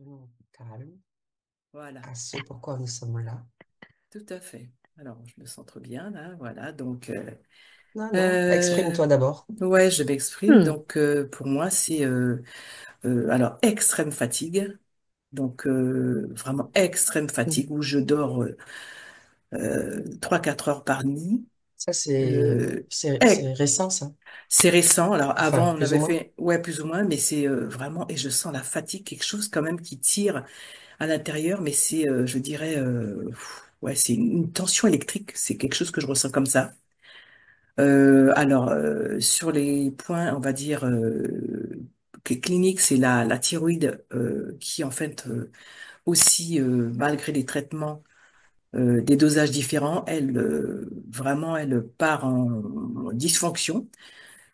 Revenons au plus calme, Voilà, à ce pourquoi nous sommes là. tout à fait. Alors, je me centre bien là, voilà. Donc, Non, non, euh, exprime-toi d'abord. ouais, je m'exprime. Hmm. Donc, pour moi, c'est alors extrême fatigue. Donc, vraiment extrême Mhm. fatigue où je dors 3-4 heures par nuit. Ça, c'est Euh, c'est ex- c'est récent, ça. c'est récent. Alors, Enfin, avant, on plus ou avait moins. fait, ouais, plus ou moins, mais c'est vraiment, et je sens la fatigue, quelque chose quand même qui tire à l'intérieur, mais c'est, je dirais, ouais, c'est une tension électrique. C'est quelque chose que je ressens comme ça. Sur les points, on va dire, cliniques, c'est la thyroïde qui, en fait, aussi, malgré les traitements, des dosages différents, elle, vraiment, elle part en dysfonction.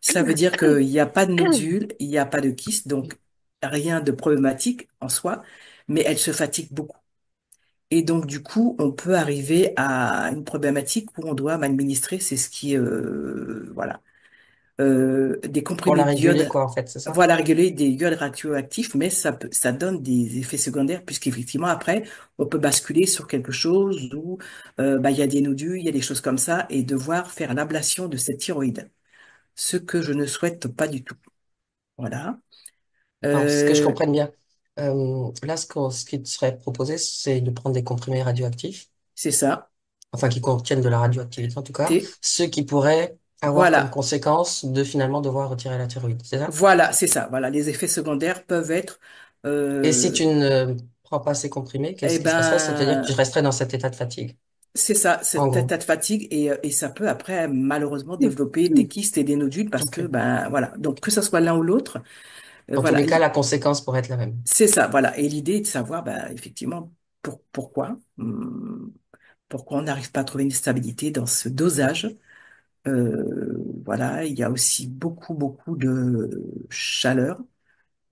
Ça veut dire qu'il n'y a pas de nodule, il n'y a pas de kyste, donc rien de problématique en soi, mais elle se fatigue beaucoup. Et donc, du coup, on peut arriver à une problématique où on doit m'administrer, c'est ce qui est, voilà, des Pour la comprimés réguler, d'iode, quoi, en fait, c'est ça? voilà, réguler des iodes radioactifs, mais ça donne des effets secondaires, puisqu'effectivement, après, on peut basculer sur quelque chose où bah, il y a des nodules, il y a des choses comme ça, et devoir faire l'ablation de cette thyroïde, ce que je ne souhaite pas du tout. Voilà. Alors, ce que je Euh, comprenne bien, là, ce qui te serait proposé, c'est de prendre des comprimés radioactifs, c'est ça. enfin, qui contiennent de la radioactivité, en tout cas, T. ce qui pourrait avoir comme Voilà. conséquence de finalement devoir retirer la thyroïde, c'est ça? Voilà, c'est ça. Voilà, les effets secondaires peuvent être, Et si tu euh, ne prends pas ces comprimés, eh qu'est-ce qui se passerait? C'est-à-dire que tu ben, resterais dans cet état de fatigue, c'est ça, en cet gros. état de fatigue et ça peut après malheureusement Hmm. développer des Hmm. kystes et des nodules parce que Ok. ben voilà. Donc que ce soit l'un ou l'autre, Dans tous voilà, les cas, la conséquence pourrait être la même. c'est ça. Voilà. Et l'idée est de savoir ben effectivement pourquoi, pourquoi on n'arrive pas à trouver une stabilité dans ce dosage. Voilà, il y a aussi beaucoup de chaleur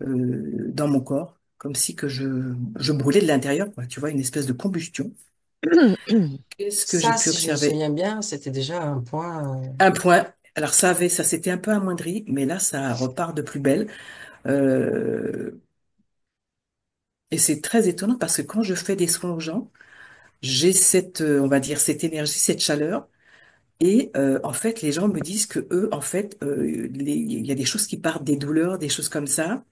dans mon corps, comme si que je brûlais de l'intérieur, quoi. Tu vois, une espèce de combustion. Qu'est-ce que j'ai Ça, pu si je me observer? souviens bien, c'était déjà un point. Un point. Alors ça s'était un peu amoindri, mais là, ça repart de plus belle. Euh, et c'est très étonnant parce que quand je fais des soins aux gens, j'ai cette, on va dire, cette énergie, cette chaleur. Et en fait, les gens me disent que eux, en fait, il y a des choses qui partent, des douleurs, des choses comme ça.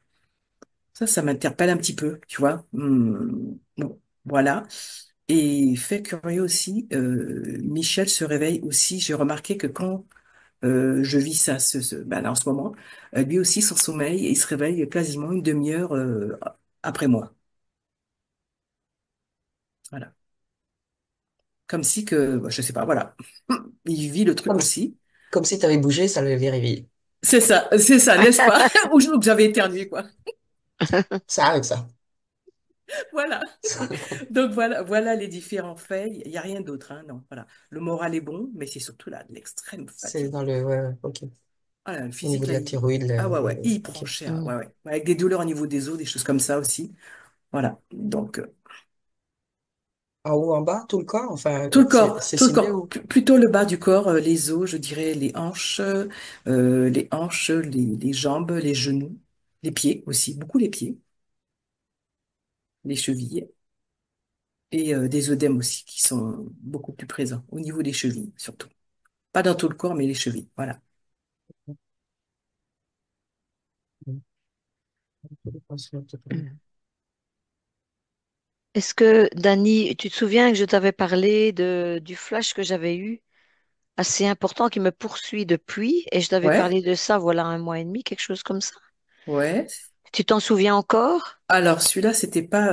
Ça m'interpelle un petit peu, tu vois. Bon, voilà. Et fait curieux aussi, Michel se réveille aussi. J'ai remarqué que quand je vis ça ben là, en ce moment, lui aussi son sommeil, il se réveille quasiment une demi-heure après moi. Voilà. Comme si que, je sais pas, voilà. Il vit le truc Comme, aussi. comme si tu avais bougé, ça le vérifie. C'est ça, n'est-ce pas? Ou que j'avais éternué, quoi. Ça avec ça. Voilà. Donc voilà les différents faits. Il n'y a rien d'autre, hein, non. Voilà. Le moral est bon, mais c'est surtout là, de l'extrême C'est dans fatigue. le. Ouais, ouais, ok. Ah, le Au niveau physique, de là, la thyroïde, ah ouais, ouais, il prend ok. cher. Hmm. Ouais, ouais. Ouais, avec des douleurs au niveau des os, des choses comme ça aussi. Voilà. Donc, En haut, en bas, tout le corps, enfin, c'est tout le ciblé corps. où? Plutôt le bas du corps, les os, je dirais les hanches, les jambes, les genoux, les pieds aussi, beaucoup les pieds, les chevilles et des œdèmes aussi qui sont beaucoup plus présents au niveau des chevilles surtout. Pas dans tout le corps, mais les chevilles. Voilà. Est-ce que, Dani, tu te souviens que je t'avais parlé du flash que j'avais eu, assez important, qui me poursuit depuis, et je t'avais Ouais, parlé de ça, voilà un mois et demi, quelque chose comme ça. ouais. Tu t'en souviens encore? Alors celui-là, c'était pas.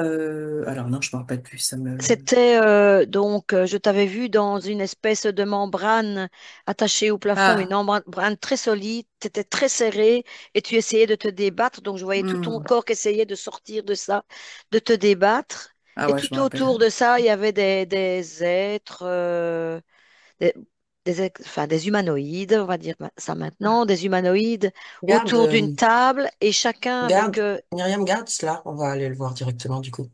Alors non, je me rappelle plus. Ça me. C'était je t'avais vu dans une espèce de membrane attachée au plafond, une Ah. membrane très solide, tu étais très serré et tu essayais de te débattre. Donc je voyais tout ton Hmm. corps qui essayait de sortir de ça, de te débattre. Ah Et ouais, je me tout rappelle. autour de ça, il y avait des êtres, des, enfin, des humanoïdes, on va dire ça maintenant, des humanoïdes Garde, autour d'une table et chacun avec garde, Myriam, garde cela. On va aller le voir directement, du coup.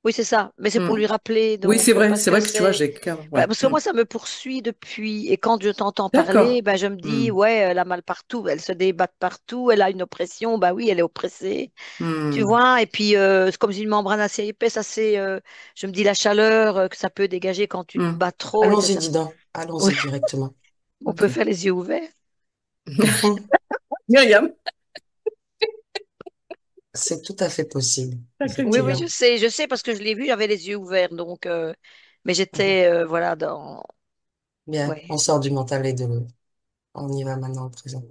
Oui, c'est ça. Mais c'est pour Hmm. lui rappeler, Oui, donc, parce c'est que vrai que tu vois, c'est. j'ai Bah, ouais. parce que Hmm. moi, ça me poursuit depuis. Et quand je t'entends parler, D'accord. bah, je me dis, Hmm. ouais, elle a mal partout, elle se débat partout, elle a une oppression. Bah oui, elle est oppressée. Tu Hmm. vois, et puis c'est comme une membrane assez épaisse, assez. Je me dis la chaleur que ça peut dégager quand tu te Hmm. bats trop, Allons-y, etc. dis donc. Oui, Allons-y directement. on peut Ok. faire les yeux ouverts. Myriam, C'est tout à fait possible, t'as cru Oui, qu'il oui, effectivement. je sais parce que je l'ai vu, j'avais les yeux ouverts, donc. Mais Mhm. j'étais, voilà, dans. Bien, on Ouais. sort du mental et de l'eau. On y va maintenant au présent.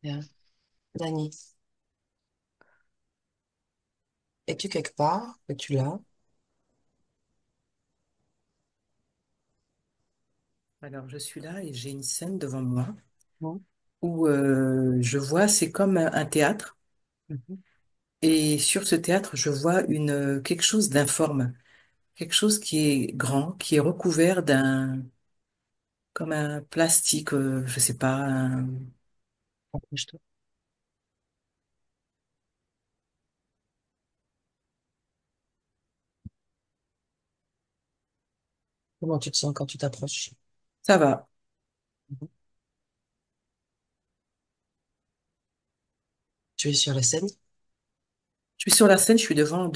Bien. Dani, es-tu quelque part? Es-tu là? Alors, je suis là et j'ai une scène devant moi Non. où je vois, c'est comme un théâtre. Mhm. Et sur ce théâtre, je vois quelque chose d'informe, quelque chose qui est grand, qui est recouvert comme un plastique, je sais pas, Approche-toi. Comment tu te sens quand tu t'approches? ça va. Mhm. Tu es sur la scène? Je suis sur la scène, je suis devant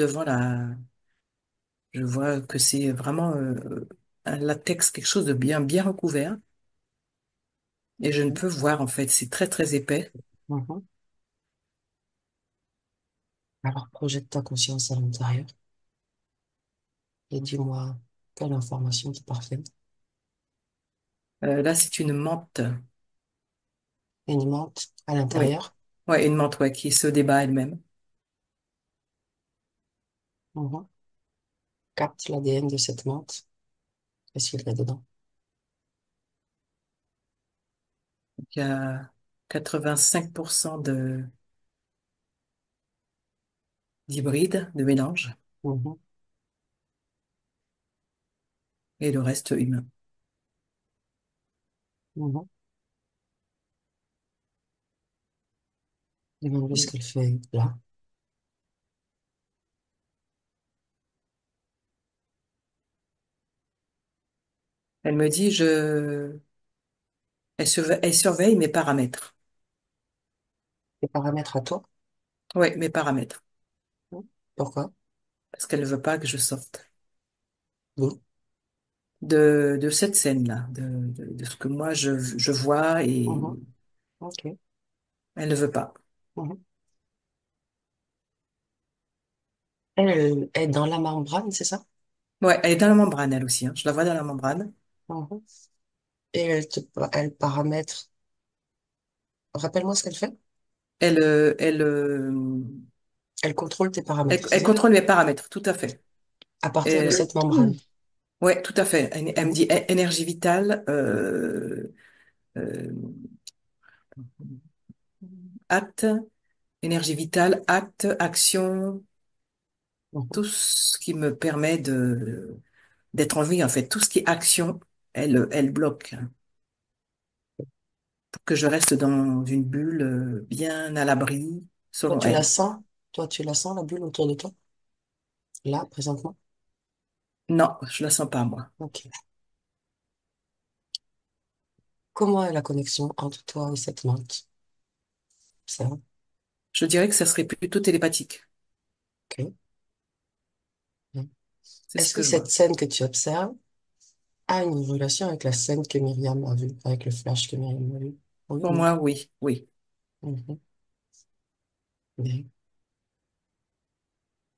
je vois que c'est vraiment un latex, quelque chose de bien recouvert. Et je ne Mhm. peux voir, en fait, c'est très épais. Mhm. Alors projette ta conscience à l'intérieur et dis-moi quelle information te parvient. Là, c'est une menthe. Une menthe à Oui. l'intérieur. Ouais, une menthe, ouais, qui se débat elle-même. Mhm. Capte l'ADN de cette menthe. Qu'est-ce qu'il y a dedans? Il y a 85% d'hybride, de mélange, Mhm. et le reste humain. Mhm. Demande-lui ce qu'elle fait là. Elle me dit, elle surveille mes paramètres. Tes paramètres à toi. Oui, mes paramètres. Mhm. Pourquoi? Parce qu'elle ne veut pas que je sorte Oui. de cette scène-là, de ce que moi je vois et Mhm. Ok. elle ne veut pas. Mhm. Elle est dans la membrane, c'est ça? Ouais, elle est dans la membrane, elle aussi, hein. Je la vois dans la membrane. Mhm. Et elle paramètre. Rappelle-moi ce qu'elle fait. Elle, Elle contrôle tes paramètres, c'est elle ça? contrôle mes paramètres, tout à fait. À partir de Euh, cette membrane. ouais, tout à fait. Elle me Mhm. dit énergie vitale, euh, acte, énergie vitale, acte, action, Mhm. tout ce qui me permet d'être en vie, en fait. Tout ce qui est action, elle bloque, hein, pour que je reste dans une bulle bien à l'abri, Toi, selon tu la elle. sens? Toi, tu la sens, la bulle autour de toi? Là, présentement? Non, je la sens pas, moi. Ok. Comment est la connexion entre toi et cette menthe? Ça, Je dirais que ça serait plutôt télépathique. ok. Bien. C'est ce Est-ce que que je cette vois. scène que tu observes a une relation avec la scène que Myriam a vue, avec le flash que Myriam a vu? Oui ou Pour non? moi, oui, oui. Mhm. Bien.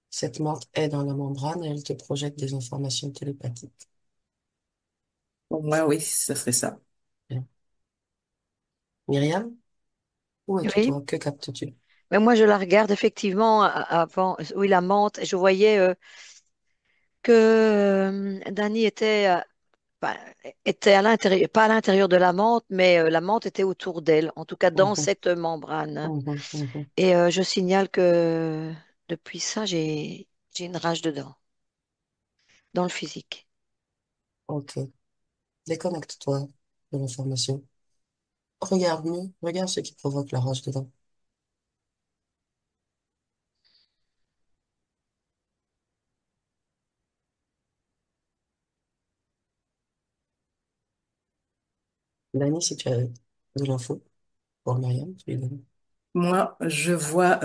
Cette menthe est dans la membrane et elle te projette des informations télépathiques. Pour moi, oui, ça serait ça. Bien. Myriam, où es-tu Oui. toi? Que captes-tu? Mais moi, je la regarde effectivement avant. Oui, la menthe. Je voyais que Dany était, enfin, était à l'intérieur, pas à l'intérieur de la menthe, mais la menthe était autour d'elle, en tout cas dans Mhm. cette membrane. Mhm. Mhm. Et je signale que depuis ça, j'ai une rage dedans, dans le physique. Ok. Déconnecte-toi de l'information. Regarde mieux, regarde ce qui provoque la rage dedans. Dani, si tu as de l'info pour Myriam, tu lui donnes. Moi, je vois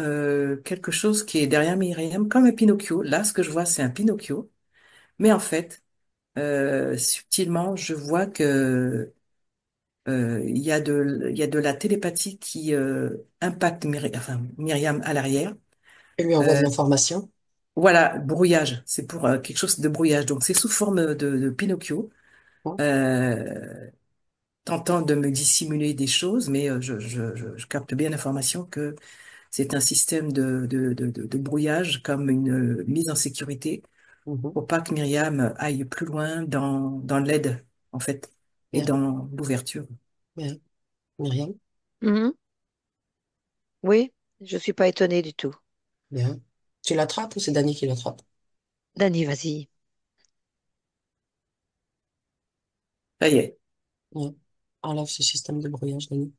quelque chose qui est derrière Myriam, comme un Pinocchio. Là, ce que je vois, c'est un Pinocchio. Mais en fait, subtilement, je vois que il y a de la télépathie qui impacte enfin, Myriam à l'arrière. Elle lui envoie de Euh, l'information. voilà, brouillage. C'est pour quelque chose de brouillage. Donc, c'est sous forme de Pinocchio, Hein. euh, tentant de me dissimuler des choses, mais je capte bien l'information que c'est un système de brouillage comme une mise en sécurité Mhm. pour pas que Myriam aille plus loin dans l'aide, en fait, et Bien, dans l'ouverture. bien. Myriam, Mhm. Oui, je suis pas étonnée du tout. bien. Tu l'attrapes ou c'est Dani qui l'attrape? Dani, vas-y. Ça y est. Bien. Enlève ce système de brouillage, Dani.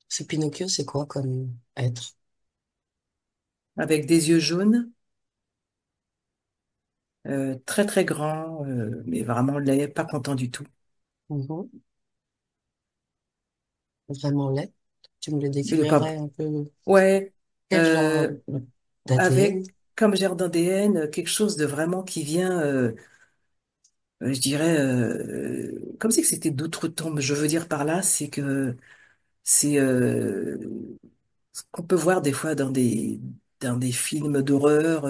Ce Pinocchio, c'est quoi comme être? Avec des yeux jaunes, très très grands, mais vraiment laid, pas content du tout. Mhm. Vraiment laid. Tu me le Il est pas... décrirais un peu. Ouais, Quel genre euh, d'ADN? avec, comme j'ai d'ADN, quelque chose de vraiment qui vient, je dirais, comme si que c'était d'outre-tombe. Je veux dire par là, c'est que c'est ce qu'on peut voir des fois dans des films d'horreur,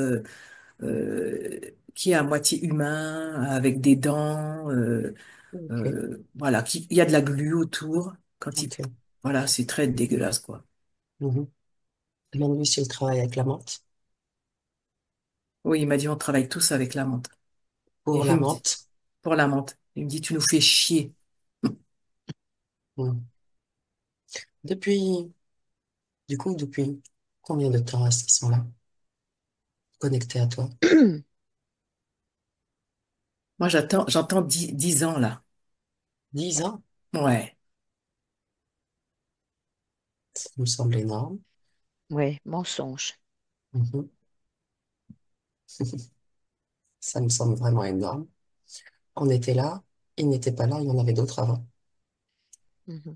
qui est à moitié humain, avec des dents, Ok, voilà, il y a de la glu autour. ok. Voilà, c'est très dégueulasse, quoi. Mhm. Demande-lui s'il travaille avec la menthe. Oui, il m'a dit, on travaille tous avec la menthe. Et Pour il la me dit, menthe. pour la menthe, il me dit, tu nous fais chier. Mhm. Depuis, du coup, depuis combien de temps est-ce qu'ils sont là, connectés à toi? Moi, j'entends 10 ans, là. 10 ans? Ouais. Ça me semble énorme. Oui, mensonge. Mhm. Ça me semble vraiment énorme. On était là, ils n'étaient pas là, il y en avait d'autres avant. Mhm.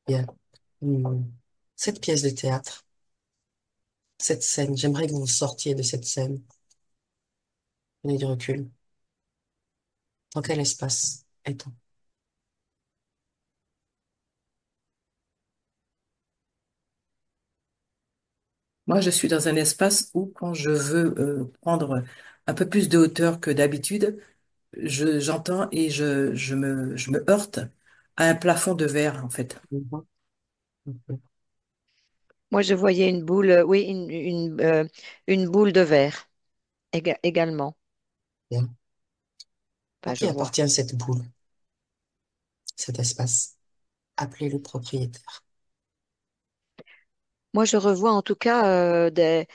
Bien. Hmm. Cette pièce de théâtre, cette scène, j'aimerais que vous sortiez de cette scène. Prenez du recul. Dans quel espace est-on? Moi, je suis dans un espace où, quand je veux prendre un peu plus de hauteur que d'habitude, j'entends et je me heurte à un plafond de verre, en fait. Mhm. Mhm. Moi, je voyais une boule, oui, une boule de verre également. Bien. À Enfin, je qui vois. appartient cette boule, cet espace? Appelez le propriétaire. Moi, je revois en tout cas de-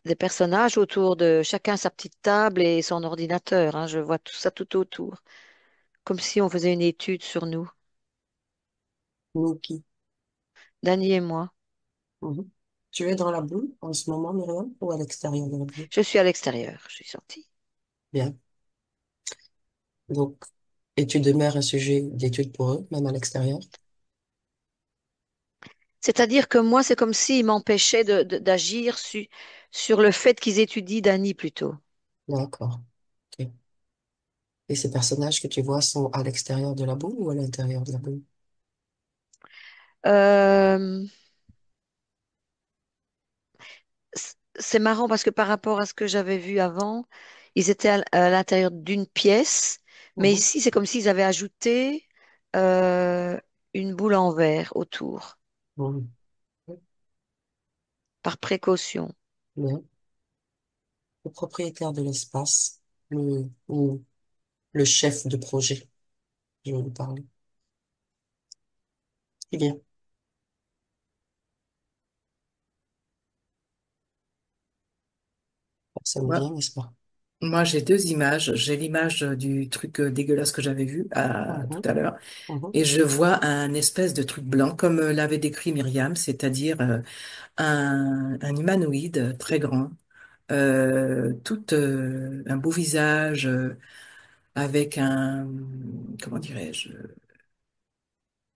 des personnages autour de chacun sa petite table et son ordinateur, hein. Je vois tout ça tout autour, comme si on faisait une étude sur nous, Nous qui? Dany et moi. Mhm. Tu es dans la boule en ce moment, Myriam, ou à l'extérieur de la boule? Je suis à l'extérieur, je suis sortie. Bien. Donc, et tu demeures un sujet d'étude pour eux, même à l'extérieur? C'est-à-dire que moi, c'est comme s'ils m'empêchaient d'agir sur le fait qu'ils étudient Dany plutôt. D'accord. Ok. Et ces personnages que tu vois sont à l'extérieur de la boule ou à l'intérieur de la boule? Euh, c'est marrant parce que par rapport à ce que j'avais vu avant, ils étaient à l'intérieur d'une pièce, mais Mhm. ici, c'est comme s'ils avaient ajouté euh, une boule en verre autour, Mhm. par précaution. Bien. Le propriétaire de l'espace, ou le chef de projet, je vais lui parler. Eh bien, personne ne Moi, vient, n'est-ce pas? Moi, j'ai deux images. J'ai l'image du truc dégueulasse que j'avais vu tout Mhm, à l'heure, mhm. et je vois un espèce de truc blanc, comme l'avait décrit Myriam, c'est-à-dire un humanoïde très grand, un beau visage, avec comment dirais-je,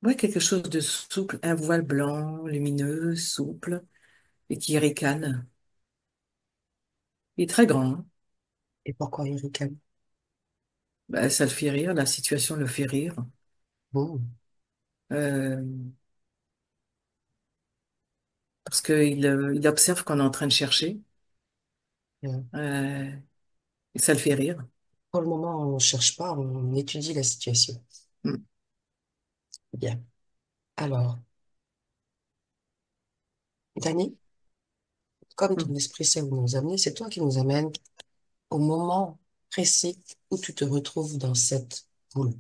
ouais, quelque chose de souple, un voile blanc, lumineux, souple, et qui ricane. Il est très grand, hein. Et pourquoi il ricane? Bah, ça le fait rire, la situation le fait rire. Mmh. Euh, Parce qu'il observe qu'on est en train de chercher, Euh, euh, et ça le fait rire. Pour le moment, on ne cherche pas, on étudie la situation. Mm, Bien. Alors, Dani, comme ton mm. esprit sait où nous amener, c'est toi qui nous amène au moment précis où tu te retrouves dans cette boule,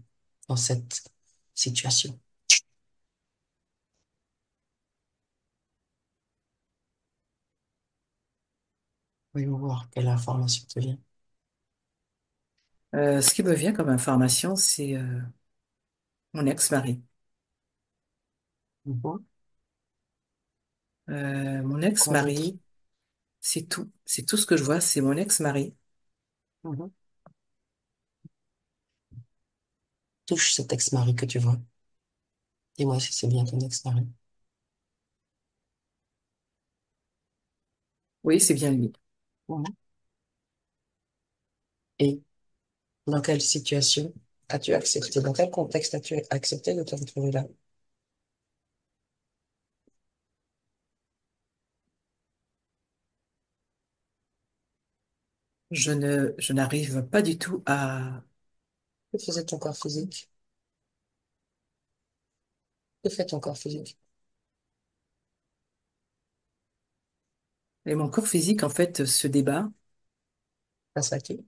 dans cette situation. Voyons voir quelle information te vient. Ce qui me vient comme information, c'est mon ex-mari. Mhm. Mon Quoi d'autre? ex-mari, c'est tout. C'est tout ce que je vois, c'est mon ex-mari. Mhm. Touche cet ex-mari que tu vois. Dis-moi si c'est bien ton ex-mari. Oui, c'est bien lui. Mhm. Et dans quelle situation as-tu accepté, dans quel contexte as-tu accepté de te retrouver là? Je n'arrive pas du tout Que faisait ton corps physique? Que fait ton corps physique? et mon corps physique, en fait, se débat Face à qui?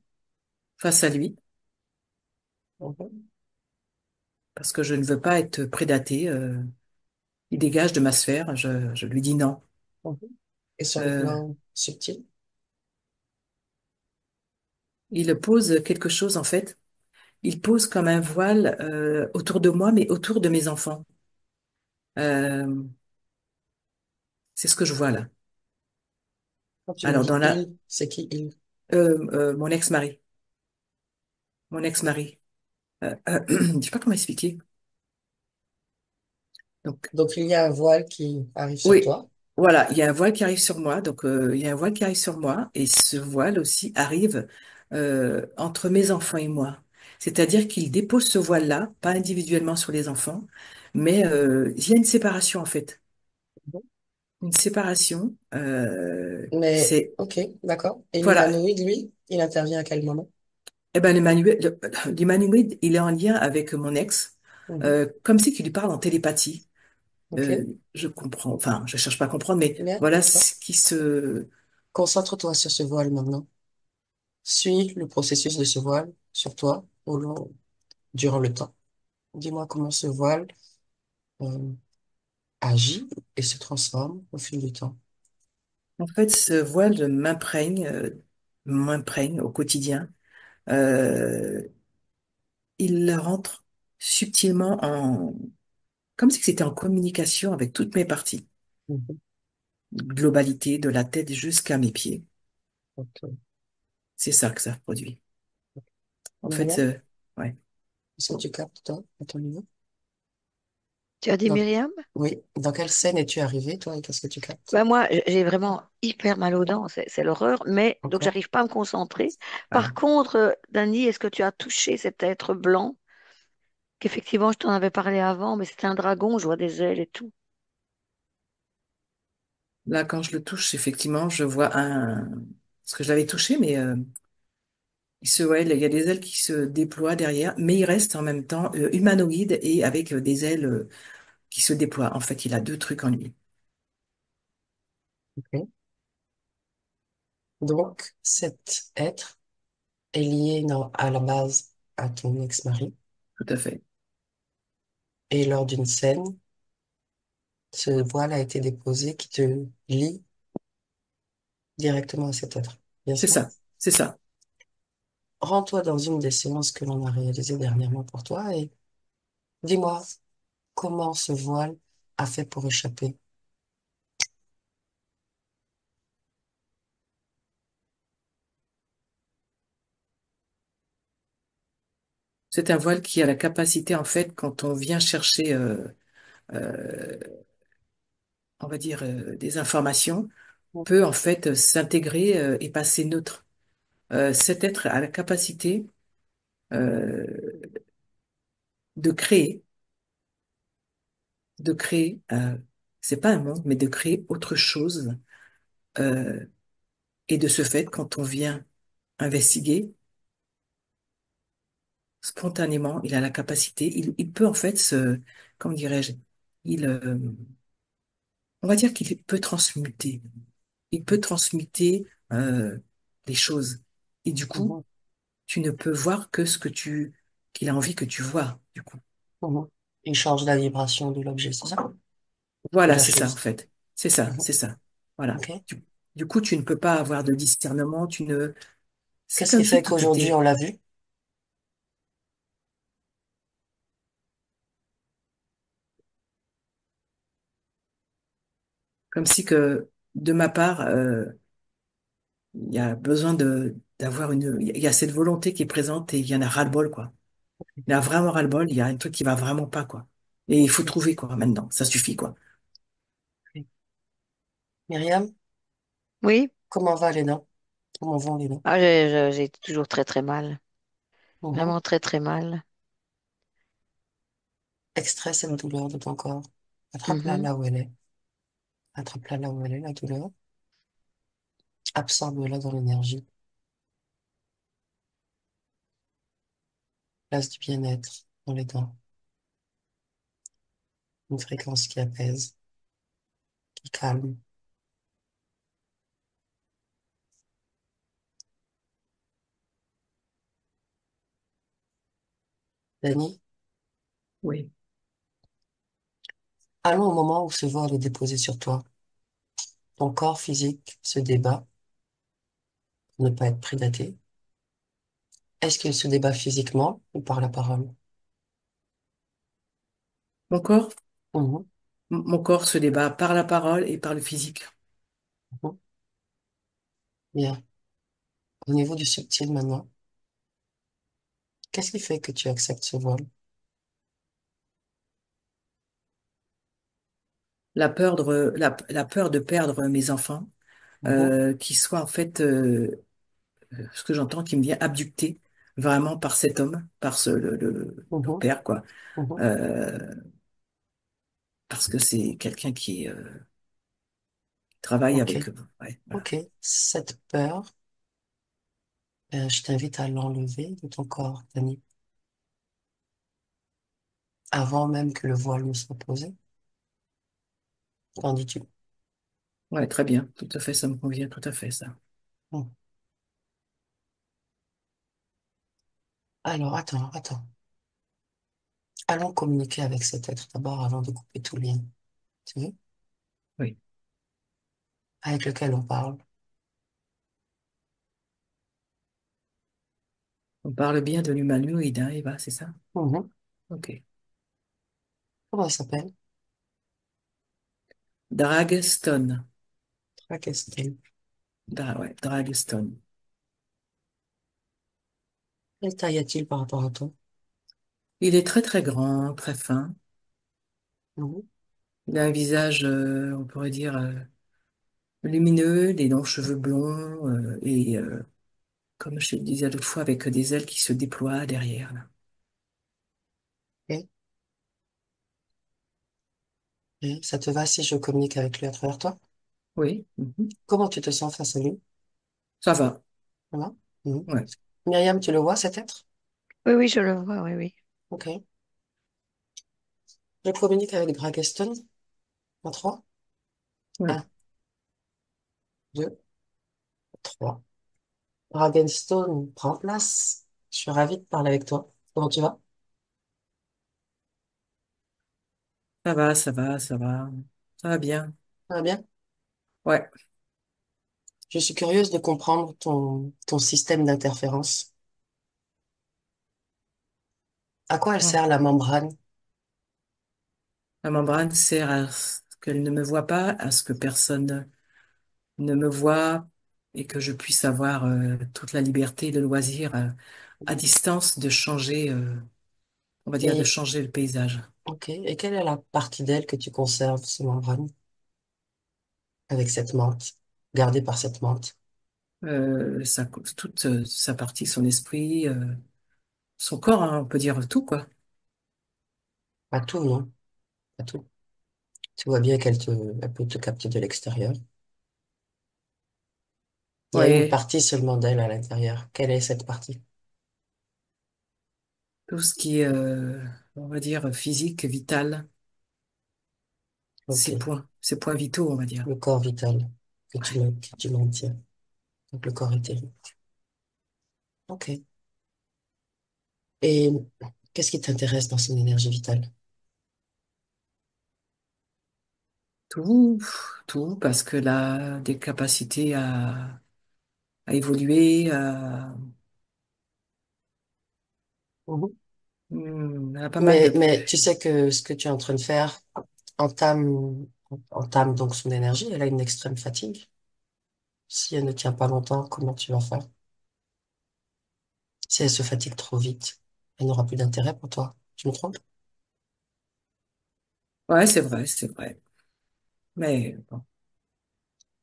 face à lui, Mhm. parce que je ne veux pas être prédatée. Il dégage de ma sphère, je lui dis non. Mhm. Et sur le Euh, plan subtil? il pose quelque chose, en fait. Il pose comme un voile autour de moi, mais autour de mes enfants. Euh, c'est ce que je vois là. Quand tu me Alors, dis il, c'est qui il? mon ex-mari, mon ex-mari. Je sais pas comment expliquer. Donc, Donc il y a un voile qui arrive sur oui, toi. voilà, il y a un voile qui arrive sur moi. Donc, il y a un voile qui arrive sur moi, et ce voile aussi arrive entre mes enfants et moi. C'est-à-dire qu'il dépose ce voile-là, pas individuellement sur les enfants, mais il y a une séparation en fait. Mhm. Une séparation. Mais, C'est ok, d'accord. Et voilà. l'humanoïde, lui, il intervient à quel moment? Eh ben, l'humanoïde, il est en lien avec mon ex, Mhm. comme si qu'il lui parle en télépathie. Ok, Euh, je comprends, enfin, je cherche pas à comprendre, mais bien, voilà d'accord. ce qui se. Concentre-toi sur ce voile maintenant. Suis le processus de ce voile sur toi durant le temps. Dis-moi comment ce voile euh, agit et se transforme au fil du temps. En fait, ce voile m'imprègne au quotidien. Euh, il rentre subtilement comme si c'était en communication avec toutes mes parties, Mhm. globalité de la tête jusqu'à mes pieds. Ok. C'est ça que ça produit. En fait, Myriam, ouais. est-ce que tu captes, toi, à ton niveau? Tu as dit Donc, Myriam? oui. Dans quelle scène es-tu arrivé, toi, et qu'est-ce que tu captes? Ben moi, j'ai vraiment hyper mal aux dents, c'est l'horreur, mais donc Ok. j'arrive pas à me concentrer. Ah. Par contre, Dani, est-ce que tu as touché cet être blanc qu'effectivement je t'en avais parlé avant, mais c'était un dragon, je vois des ailes et tout. Là, quand je le touche, effectivement, je vois parce que je l'avais touché, mais ouais, il y a des ailes qui se déploient derrière, mais il reste en même temps humanoïde et avec des ailes qui se déploient. En fait, il a deux trucs en lui. Ok. Donc, cet être est lié à la base à ton ex-mari. Tout à fait. Et lors d'une scène, ce voile a été déposé qui te lie directement à cet être. Bien C'est ça? ça. C'est ça. rends-toi dans une des séances que l'on a réalisées dernièrement pour toi et dis-moi comment ce voile a fait pour échapper. C'est un voile qui a la capacité, en fait, quand on vient chercher, euh, on va dire, des informations, peut en fait s'intégrer et passer neutre. Cet être a la capacité euh, de créer, de créer, c'est pas un monde, mais de créer autre chose. Euh, et de ce fait, quand on vient investiguer, spontanément, il a la capacité, il peut en fait se, comment dirais-je, il, on va dire qu'il peut transmuter. Il peut transmuter les choses. Et du coup, Mhm, tu ne peux voir que ce que qu'il a envie que tu vois, du coup. mhm. Il change la vibration de l'objet, c'est ça? De Voilà, la c'est ça, en chose. fait. C'est ça, Mhm. c'est ça. Voilà. Ok. Du coup, tu ne peux pas avoir de discernement, c'est Qu'est-ce qui comme si fait tout qu'aujourd'hui était, on l'a vu? comme si que, de ma part, il y a besoin d'avoir il y a cette volonté qui est présente et il y en a ras-le-bol, quoi. Il y a vraiment ras-le-bol, il y a un truc qui va vraiment pas, quoi. Et il faut Ok. trouver, quoi, maintenant. Ça suffit, quoi. Ok. Myriam, Oui, comment va les dents? Comment vont les dents? ah, j'ai toujours très très mal. Mhm. Vraiment très très mal. Extrais cette douleur de ton corps. Attrape-la Mhm. là où elle est. Attrape-la là où elle est, la douleur. Absorbe-la dans l'énergie. Place du bien-être dans les dents. Une fréquence qui apaise, qui calme. Dani, Oui. allons au moment où ce voile est déposé sur toi. Ton corps physique se débat pour ne pas être prédaté. Est-ce qu'il se débat physiquement ou par la parole? Mon corps, Mhm, mon corps se débat par la parole et par le physique. mhm. Bien. Au niveau du subtil maintenant, qu'est-ce qui fait que tu acceptes ce voile? La peur de perdre mes enfants, Mhm, qui soient en fait, ce que j'entends, qui me vient abducté vraiment par cet homme, par leur mhm, père, quoi. mhm. Euh, parce que c'est quelqu'un qui travaille Ok, avec eux. Ouais, voilà. ok. Cette peur, je t'invite à l'enlever de ton corps, Dani, avant même que le voile ne soit posé. Qu'en dis-tu? Ouais, très bien, tout à fait, ça me convient tout à fait, ça. Hmm. Alors, attends. Allons communiquer avec cet être d'abord avant de couper tout lien. Tu veux? Oui. Avec lequel on parle. On parle bien de l'humanoïde, hein, Eva, c'est ça? Mhm. Ok. Comment il s'appelle? Dragstone. Frankenstein. Ouais, Dragstone. Quelle taille a-t-il par rapport à toi? Il est très très grand, très fin. Mhm. Il a un visage, on pourrait dire, lumineux, des longs cheveux blonds, et comme je te le disais l'autre fois, avec des ailes qui se déploient derrière, là. Ok. Et ça te va si je communique avec lui à travers toi? Oui, mhm. Comment tu te sens face à lui? Ça va. Ça va? Mhm. Ouais, Myriam, tu le vois, cet être? Oui, oui, je le vois, oui, oui. Ok. Je communique avec Drageston en 3. ouais. 1, 2, 3. Dragonstone prend place. Je suis ravie de parler avec toi. Comment tu vas? Ça va, ça va, ça va. Ça va bien. Ça va bien? Ouais. Je suis curieuse de comprendre ton système d'interférence. À quoi elle Hum. sert la membrane? La membrane sert à ce qu'elle ne me voit pas, à ce que personne ne me voit et que je puisse avoir toute la liberté et le loisir à distance de changer, on va dire, de Et, changer le paysage. ok. Et quelle est la partie d'elle que tu conserves, ces membranes, avec cette menthe, gardée par cette menthe? Toute sa partie, son esprit, son corps, hein, on peut dire tout, quoi. Pas tout, non? Pas tout. Tu vois bien elle peut te capter de l'extérieur. Il y a une Ouais, partie seulement d'elle à l'intérieur. Quelle est cette partie? tout ce qui est, on va dire, physique, vital, Ok. ses points vitaux, on va dire. Le corps vital Ouais. que tu maintiens. Donc le corps éthérique. Ok. Et qu'est-ce qui t'intéresse dans son énergie vitale? Tout, tout, parce que là, des capacités à évoluer, elle a pas mal de, Mais tu sais que ce que tu es en train de faire entame donc son énergie. Elle a une extrême fatigue. Si elle ne tient pas longtemps, comment tu vas faire? Si elle se fatigue trop vite, elle n'aura plus d'intérêt pour toi. Tu me trompes? ouais, c'est vrai. Mais bon,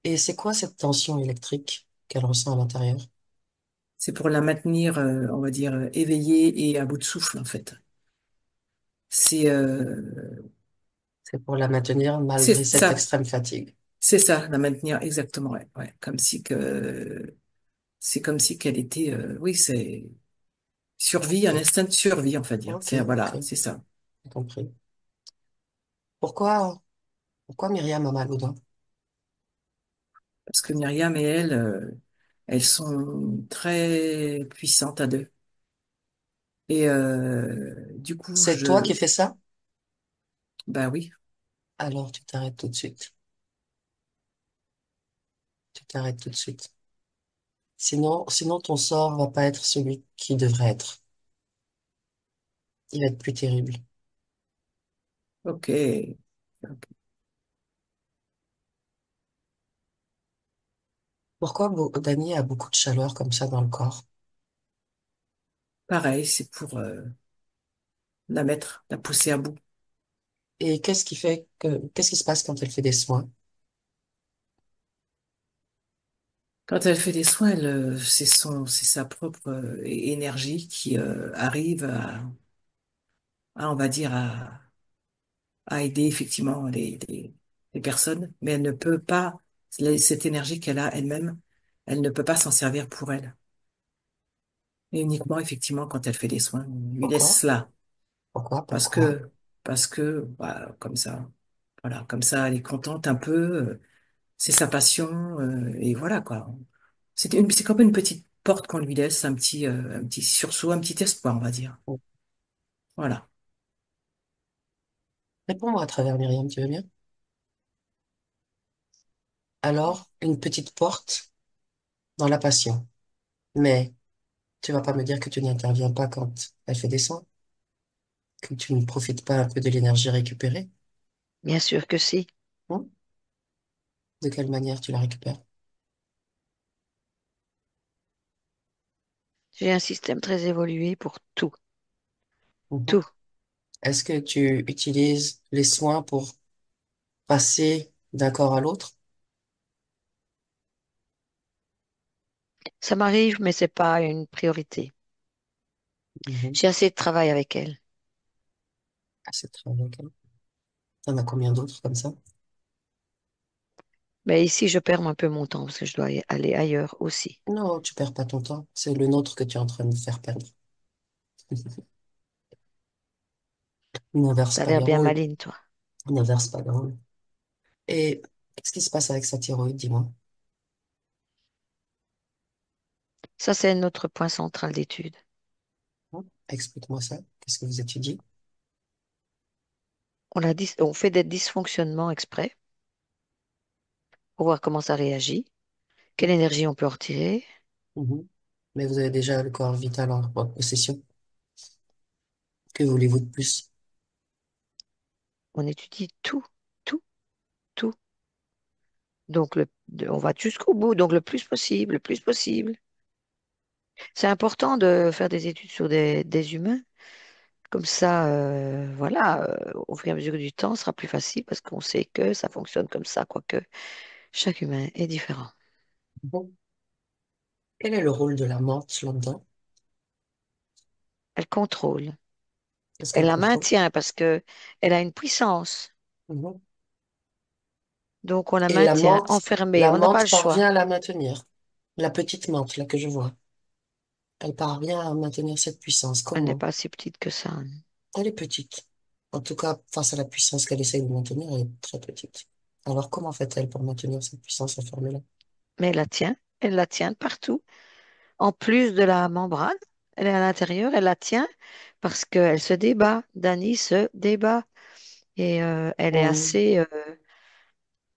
Et c'est quoi cette tension électrique qu'elle ressent à l'intérieur? c'est pour la maintenir, on va dire, éveillée et à bout de souffle, en fait. C'est, C'est pour la maintenir malgré c'est cette ça, extrême fatigue. c'est ça, la maintenir exactement, ouais, ouais. C'est comme si qu'elle était, oui, c'est survie, un Ok, instinct de survie, on va dire. ok, C'est, ok, voilà, c'est ça. j'ai compris. Pourquoi, pourquoi Myriam a mal aux dents? Parce que Myriam et elle, elles sont très puissantes à deux. Et du coup, C'est toi qui fais ça? bah oui, Alors tu t'arrêtes tout de suite. Tu t'arrêtes tout de suite. Sinon ton sort va pas être celui qui devrait être. Il va être plus terrible. ok. Ok. Pourquoi Dany a beaucoup de chaleur comme ça dans le corps? Pareil, c'est pour la mettre, la pousser à bout. Et qu'est-ce qui se passe quand elle fait des soins? Quand elle fait des soins, c'est sa propre énergie qui arrive on va dire, à aider effectivement les personnes, mais elle ne peut pas, cette énergie qu'elle a elle-même, elle ne peut pas s'en servir pour elle. Et uniquement effectivement quand elle fait des soins, on lui laisse Pourquoi? cela. Parce Pourquoi? parce que, bah, comme ça, voilà, comme ça, elle est contente un peu, c'est sa passion, et voilà, quoi. C'est comme une petite porte qu'on lui laisse, un petit sursaut, un petit espoir, on va dire. Voilà. Réponds-moi à travers Myriam, tu veux bien? Alors, une petite porte dans la passion. Mais tu vas pas me dire que tu n'interviens pas quand elle fait des soins, que tu ne profites pas un peu de l'énergie récupérée, Bien sûr que si. hein? De quelle manière tu la récupères? J'ai un système très évolué pour tout, Mhm. tout. Est-ce que tu utilises les soins pour passer d'un corps à l'autre? Ça m'arrive, mais c'est pas une priorité. Mhm. J'ai assez de travail avec elle. Ah, c'est très bien. Ok. T'en as combien d'autres comme ça? Mais ici, je perds un peu mon temps parce que je dois aller ailleurs aussi. Non, tu perds pas ton temps. C'est le nôtre que tu es en train de faire perdre. N'inverse T'as pas l'air les bien rôles. maline, toi. N'inverse pas les rôles. Et qu'est-ce qui se passe avec sa thyroïde, dis-moi? Ça, c'est notre point central d'étude. Hein. Explique-moi ça. Qu'est-ce que vous étudiez? On fait des dysfonctionnements exprès pour voir comment ça réagit, quelle énergie on peut en retirer. Mhm. Mais vous avez déjà le corps vital en votre possession. Que voulez-vous de plus? On étudie tout, tout, tout. Donc, on va jusqu'au bout, donc le plus possible, le plus possible. C'est important de faire des études sur des humains. Comme ça, voilà, au fur et à mesure du temps, ce sera plus facile parce qu'on sait que ça fonctionne comme ça, quoique chaque humain est différent. Bon. Quel est le rôle de la menthe là-dedans? Elle contrôle, Qu'est-ce elle qu'elle la contrôle? maintient parce que elle a une puissance. Mhm. Donc, on la Et maintient enfermée. la On n'a pas le menthe choix. parvient à la maintenir. La petite menthe, là, que je vois. Elle parvient à maintenir cette puissance. Elle n'est Comment? pas si petite que ça. Elle est petite. En tout cas, face à la puissance qu'elle essaye de maintenir, elle est très petite. Alors, comment fait-elle pour maintenir cette puissance enfermée là? Mais elle la tient partout. En plus de la membrane, elle est à l'intérieur, elle la tient parce qu'elle se débat. Dani se débat. Et elle est Hum,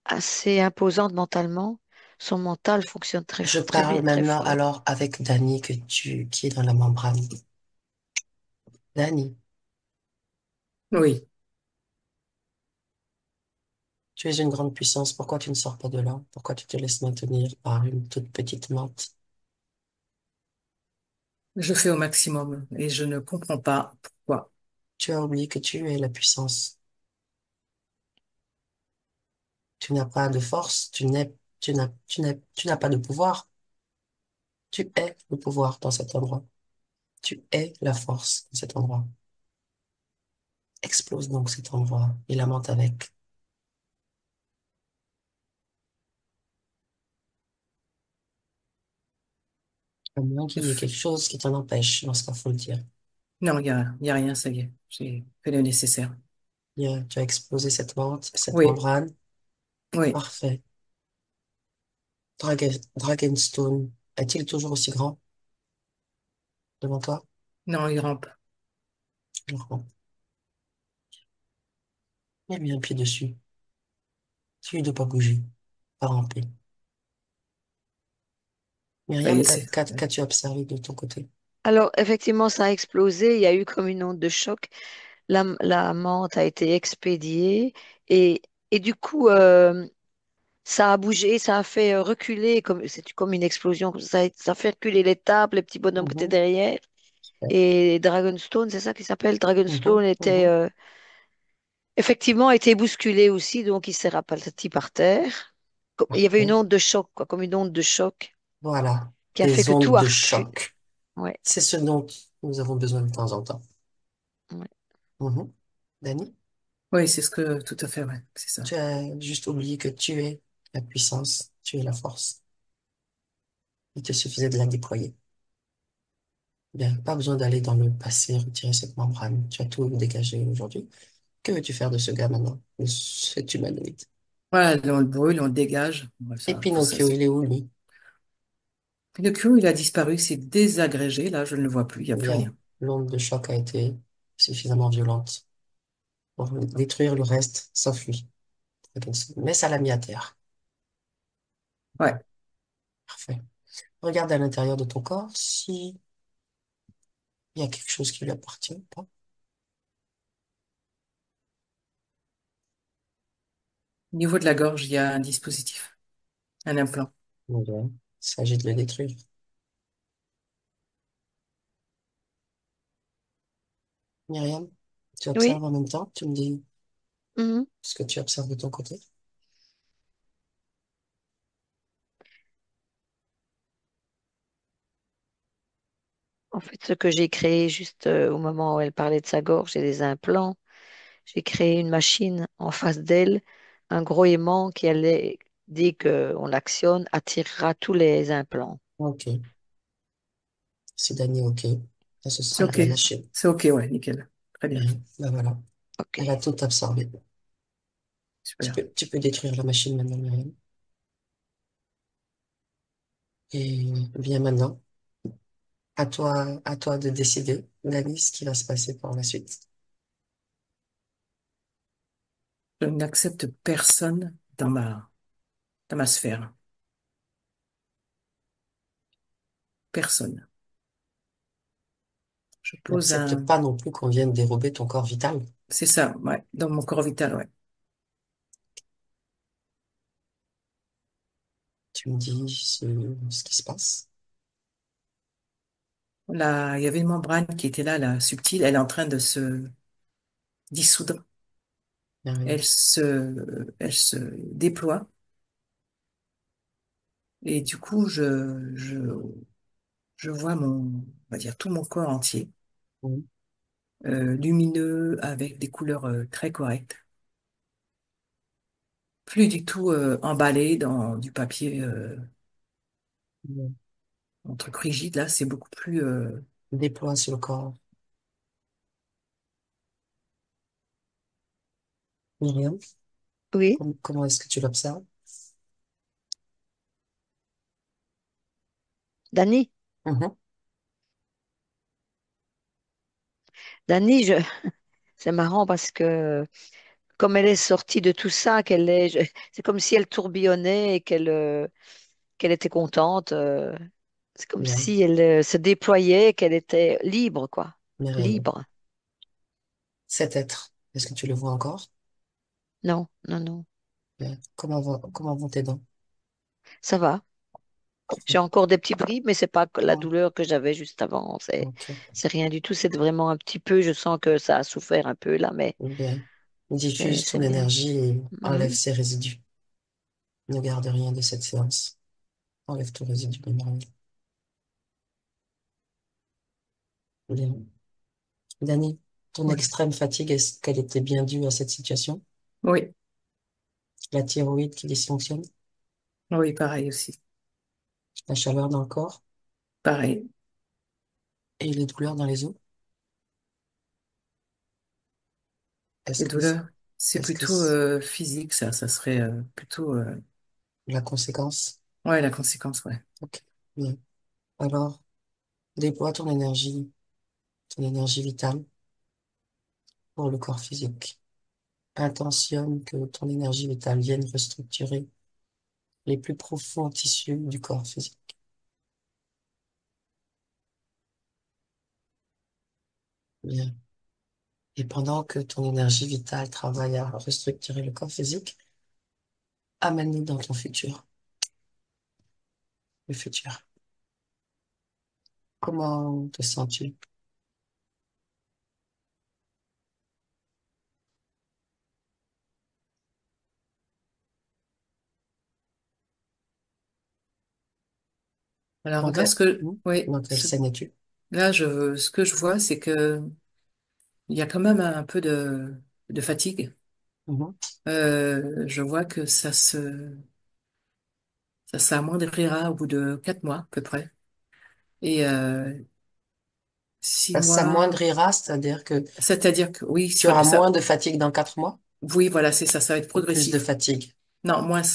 assez imposante mentalement. Son mental fonctionne très, Je très parle bien, très maintenant fort. alors avec Dani qui est dans la membrane. Dani, Oui, tu es une grande puissance. Pourquoi tu ne sors pas de là? Pourquoi tu te laisses maintenir par une toute petite menthe? je fais au maximum et je ne comprends pas pourquoi. Tu as oublié que tu es la puissance. Tu n'as pas de force. Tu n'as pas de pouvoir. Tu es le pouvoir dans cet endroit. Tu es la force dans cet endroit. Explose donc cet endroit et la menthe avec. À moins qu'il y ait quelque chose qui t'en empêche, dans ce cas, faut le dire. Non, il y a rien, ça y est. J'ai fait le nécessaire. Tu as explosé cette menthe, cette Oui, membrane. oui. Parfait. Dragonstone, est-il toujours aussi grand devant toi? Non, il rampe. Non. Il a mis un pied dessus. Tu ne dois pas bouger, pas ramper. Ça y Myriam, est, c'est. qu'as-tu observé de ton côté? Alors, effectivement, ça a explosé. Il y a eu comme une onde de choc. La menthe a été expédiée et, et du coup, ça a bougé, ça a fait reculer, c'est comme une explosion. Ça a fait reculer les tables, les petits bonhommes qui étaient Mhm, derrière. ouais. Et Dragonstone, c'est ça qui s'appelle? Mhm, Dragonstone était mhm. effectivement a été bousculé aussi, donc il s'est rapetit par terre. Il y avait une Parfait. onde de choc, quoi, comme une onde de choc Voilà, qui a fait des que tout ondes a de reculé. choc. Ouais, C'est ce dont nous avons besoin de temps en temps. ouais. Mhm. Dani, Oui, c'est ce que. Tout à fait, ouais. C'est ça. tu as juste oublié que tu es la puissance, tu es la force. Il te suffisait de la déployer. Bien, pas besoin d'aller dans le passé, retirer cette membrane. Tu as tout dégagé aujourd'hui. Que veux-tu faire de ce gars maintenant, de cet humanoïde? Voilà, on le brûle, on le dégage. Ouais, Et ça, Pinocchio, il est où, lui? Pinocchio, il a disparu, c'est désagrégé. Là, je ne le vois plus, il n'y a plus Bien, rien. l'onde de choc a été suffisamment violente pour détruire le reste, sauf lui. Mais ça l'a mis à terre. Ouais. Parfait. Regarde à l'intérieur de ton corps si il y a quelque chose qui lui appartient ou pas. Au niveau de la gorge, il y a un dispositif, un implant. Bien. Il s'agit de le détruire. Myriam, tu Oui. observes en même temps, tu me dis Mhm. ce que tu observes de ton côté. En fait, ce que j'ai créé juste au moment où elle parlait de sa gorge, j'ai des implants. J'ai créé une machine en face d'elle, un gros aimant qui allait, dès qu'on l'actionne, attirera tous les implants. Ok. Si Dani est ok, ça ce C'est sera OK. la machine. C'est OK, ouais, nickel. Très bien. Bien, ben voilà. Ok. Elle a tout absorbé. Super. Tu peux détruire la machine maintenant, Myriam. Et bien maintenant, à toi de décider, Dani, ce qui va se passer par la suite. Je n'accepte personne dans ma sphère. Personne. Je pose N'accepte un, pas non plus qu'on vienne dérober ton corps vital. c'est ça, ouais, dans mon corps vital, ouais. Tu me dis ce qui se passe. Là, il y avait une membrane qui était là, subtile, elle est en train de se dissoudre. Merveilleux. Elle se déploie. Et du coup, je vois on va dire, tout mon corps entier, Mhm. lumineux, avec des couleurs très correctes. Plus du tout emballé dans du papier, Mhm. un truc rigide, là, c'est beaucoup plus... Déploie sur le corps. Myriam, Oui, comment est-ce que tu l'observes? Dani, Mhm. Dani, c'est marrant parce que comme elle est sortie de tout ça, c'est comme si elle tourbillonnait et qu'elle était contente. C'est comme Bien. si elle se déployait, qu'elle était libre, quoi. Merveilleux. Libre. Cet être, est-ce que tu le vois encore? Non, non, non. Bien. Comment vont tes dents? Ça va. J'ai encore des petits bris, mais c'est pas que la Mhm. douleur que j'avais juste avant. Ok. C'est rien du tout. C'est vraiment un petit peu. Je sens que ça a souffert un peu là, Bien. mais Diffuse c'est ton bien. énergie et enlève Mhm. ces résidus. Ne garde rien de cette séance. Enlève tout résidu mémoriel. Bien. Dani, ton Ouais. extrême fatigue, est-ce qu'elle était bien due à cette situation? Oui, La thyroïde qui dysfonctionne? oui, pareil aussi. La chaleur dans le corps? Pareil. Et les douleurs dans les os? Les Est-ce que, douleurs, c'est est-ce que plutôt c'est physique, ça serait plutôt... la conséquence? ouais, la conséquence, ouais. Ok. Bien. Alors, déploie ton énergie vitale pour le corps physique. Intentionne que ton énergie vitale vienne restructurer les plus profonds tissus du corps physique. Bien. Et pendant que ton énergie vitale travaille à restructurer le corps physique, amène-nous dans ton futur, le futur. Comment te sens-tu? Alors là, oui, Dans quelle scène es-tu? ce que je vois, c'est que il y a quand même un peu de fatigue. Mhm. Je vois que ça s'amoindrira au bout de 4 mois à peu près. Et 6 mois, S'amoindrira, c'est-à-dire que c'est-à-dire que oui, tu auras moins de fatigue dans 4 mois oui, voilà, c'est ça, ça va être ou plus de progressif. fatigue. Non, moins de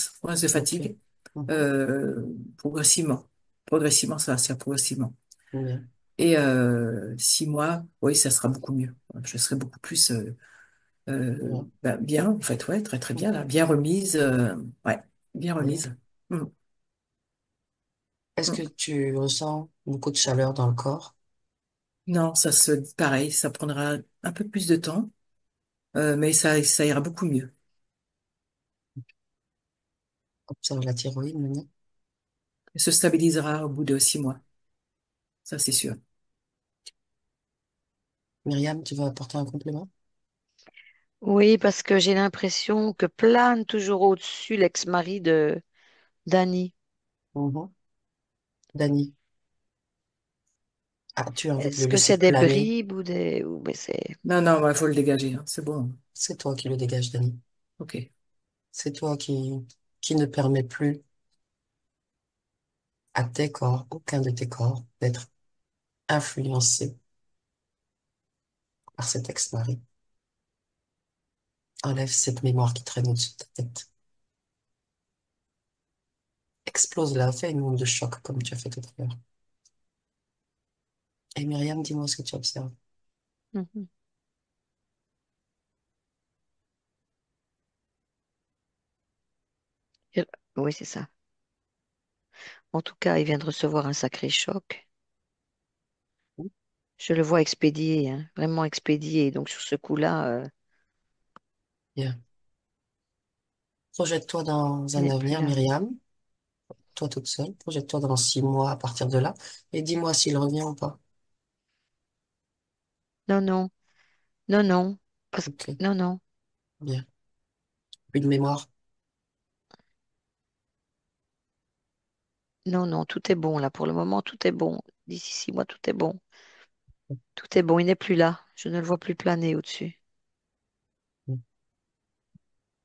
Ok. fatigue, Mhm. euh, progressivement. Progressivement, ça va se faire progressivement. Bien. Et 6 mois, oui, ça sera beaucoup mieux. Je serai beaucoup plus Bien. bien, en fait, ouais, très très bien Mhm. là, bien remise, ouais, bien Bien. remise. Mm, Est-ce que mm. tu ressens beaucoup de chaleur dans le corps? Non, pareil, ça prendra un peu plus de temps, mais ça ira beaucoup mieux. Observe la thyroïde maintenant. Elle se stabilisera au bout de 6 mois, ça c'est sûr. Myriam, tu veux apporter un complément? Oui, parce que j'ai l'impression que plane toujours au-dessus l'ex-mari de Dani. Mhm. Dani, as-tu envie de le Est-ce que laisser c'est des planer? bribes ou des... Ou, mais c'est... Non, non, il faut le dégager, hein, c'est bon. C'est toi qui le dégage, Dani. Ok. C'est toi qui ne permet plus à tes corps, aucun de tes corps, d'être influencé par cet ex-mari. Enlève cette mémoire qui traîne au-dessus de ta tête. Explose-la, fais une onde de choc comme tu as fait tout à l'heure. Et Myriam, dis-moi ce que tu observes. Mhm. Je- Oui, c'est ça. En tout cas, il vient de recevoir un sacré choc. Je le vois expédié, hein, vraiment expédié. Donc sur ce coup-là, Bien. Projette-toi dans il un n'est plus avenir, là. Myriam, toi toute seule. Projette-toi dans 6 mois à partir de là et dis-moi s'il revient ou pas. Non, non, non, non. Ok, Non, non, bien. Plus de mémoire. non, non, tout est bon là. Pour le moment, tout est bon. D'ici 6 mois, tout est bon. Tout est bon, il n'est plus là. Je ne le vois plus planer au-dessus.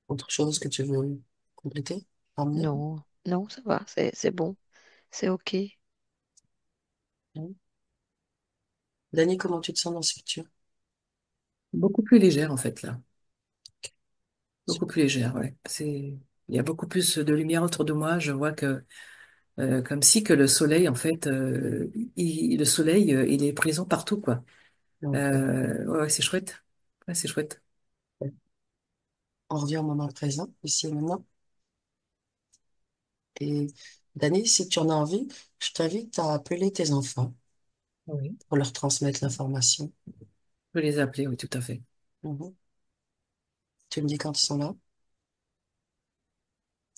Autre chose que tu veux compléter? Ramener? Non, non, ça va, c'est bon, c'est OK. Non. Dani, comment tu te sens dans ce futur? Beaucoup plus légère, en fait, là. Beaucoup Super. plus légère, ouais. Il y a beaucoup plus de lumière autour de moi. Je vois que, comme si que le soleil, en fait, le soleil, il est présent partout, quoi. Ok. Ouais, ouais, c'est chouette. Ouais, c'est chouette. On revient au moment présent, ici et maintenant. Et Dani, si tu en as envie, je t'invite à appeler tes enfants Oui. pour leur transmettre l'information. Je peux les appeler, oui, tout à fait. Mhm. Tu me dis quand ils sont là.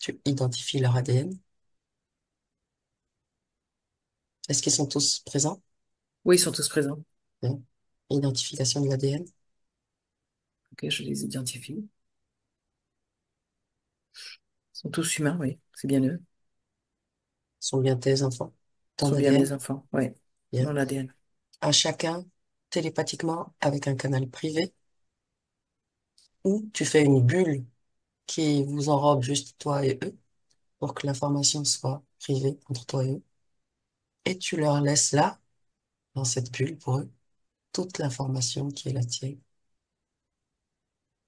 Tu identifies leur ADN. Est-ce qu'ils sont tous présents? Oui, ils sont tous présents. Bien. Identification de l'ADN. Ok, je les identifie. Ils sont tous humains, oui. C'est bien eux. Sont bien tes enfants. Ils Ton sont bien ADN. mes enfants, ouais. Bien. Mon ADN. À chacun, télépathiquement, avec un canal privé, ou tu fais une bulle qui vous enrobe juste toi et eux pour que l'information soit privée entre toi et eux. Et tu leur laisses là, dans cette bulle pour eux, toute l'information qui est la tienne.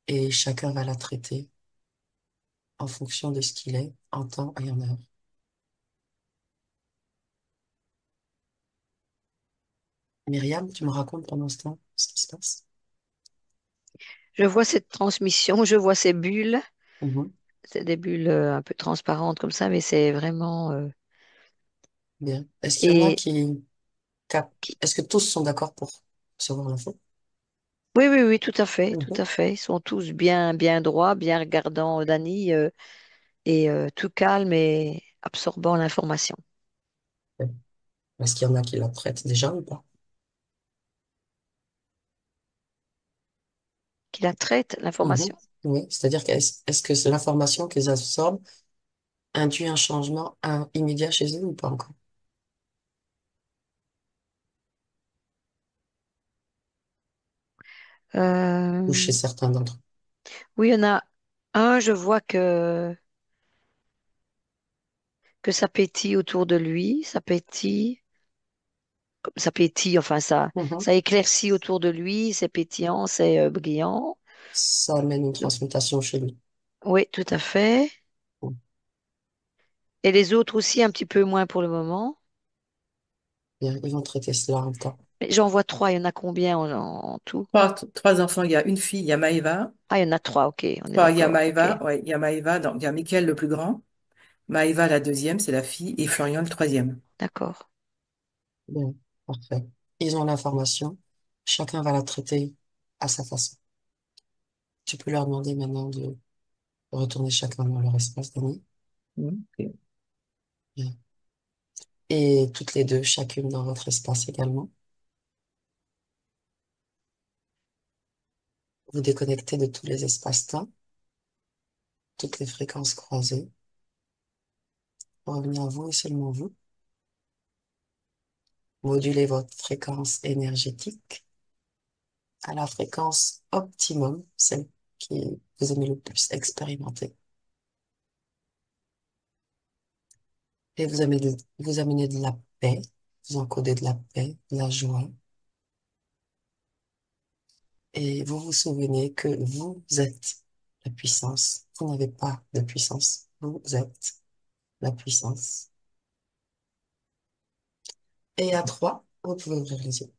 Et chacun va la traiter en fonction de ce qu'il est, en temps et en heure. Myriam, tu me racontes pendant ce temps ce qui se passe? Je vois cette transmission, je vois ces bulles. Mhm. C'est des bulles un peu transparentes comme ça, mais c'est vraiment... Bien. Est-ce qu'il y en a et qui captent? qui- Est-ce que tous sont d'accord pour recevoir l'info? Oui, oui, oui, tout à fait, tout Mhm. à fait. Ils sont tous bien, bien droits, bien regardant Dany et tout calme et absorbant l'information. Ouais. Est-ce qu'il y en a qui la traitent déjà ou pas? Qui la traite, Mhm. l'information. Oui, c'est-à-dire est-ce que c'est l'information qu'ils absorbent induit un changement immédiat chez eux ou pas encore? Ou Euh, chez certains d'entre eux? oui, il y en a un, je vois que ça pétille autour de lui, ça pétille, enfin Mhm. ça éclaircit autour de lui, c'est pétillant, c'est brillant. Ça amène une transmutation chez lui. Oui, tout à fait. Mhm. Et les autres aussi, un petit peu moins pour le moment. Bien, ils vont traiter cela en temps. Mais j'en vois trois, il y en a combien en tout? Trois enfants, il y a une fille, il y a Maëva. Ah, il y en a trois, ok, on est Trois, il y a d'accord, ok, Maëva, ouais, il y a Maëva, donc il y a Mickaël le plus grand. Maëva la deuxième, c'est la fille, et Florian le troisième. d'accord. Bien, parfait. Ils ont l'information. Chacun va la traiter à sa façon. Tu peux leur demander maintenant de retourner chacun dans leur espace d'amis. Ok. Bien. Et toutes les deux, chacune dans votre espace également. Vous déconnectez de tous les espaces-temps, toutes les fréquences croisées, pour revenir à vous et seulement vous. Modulez votre fréquence énergétique à la fréquence optimum, celle qui vous aimez le plus expérimenter. Et vous amenez de la paix, vous encodez de la paix, de la joie. Et vous vous souvenez que vous êtes la puissance. Vous n'avez pas de puissance. Vous êtes la puissance. Et à trois, vous pouvez ouvrir les yeux.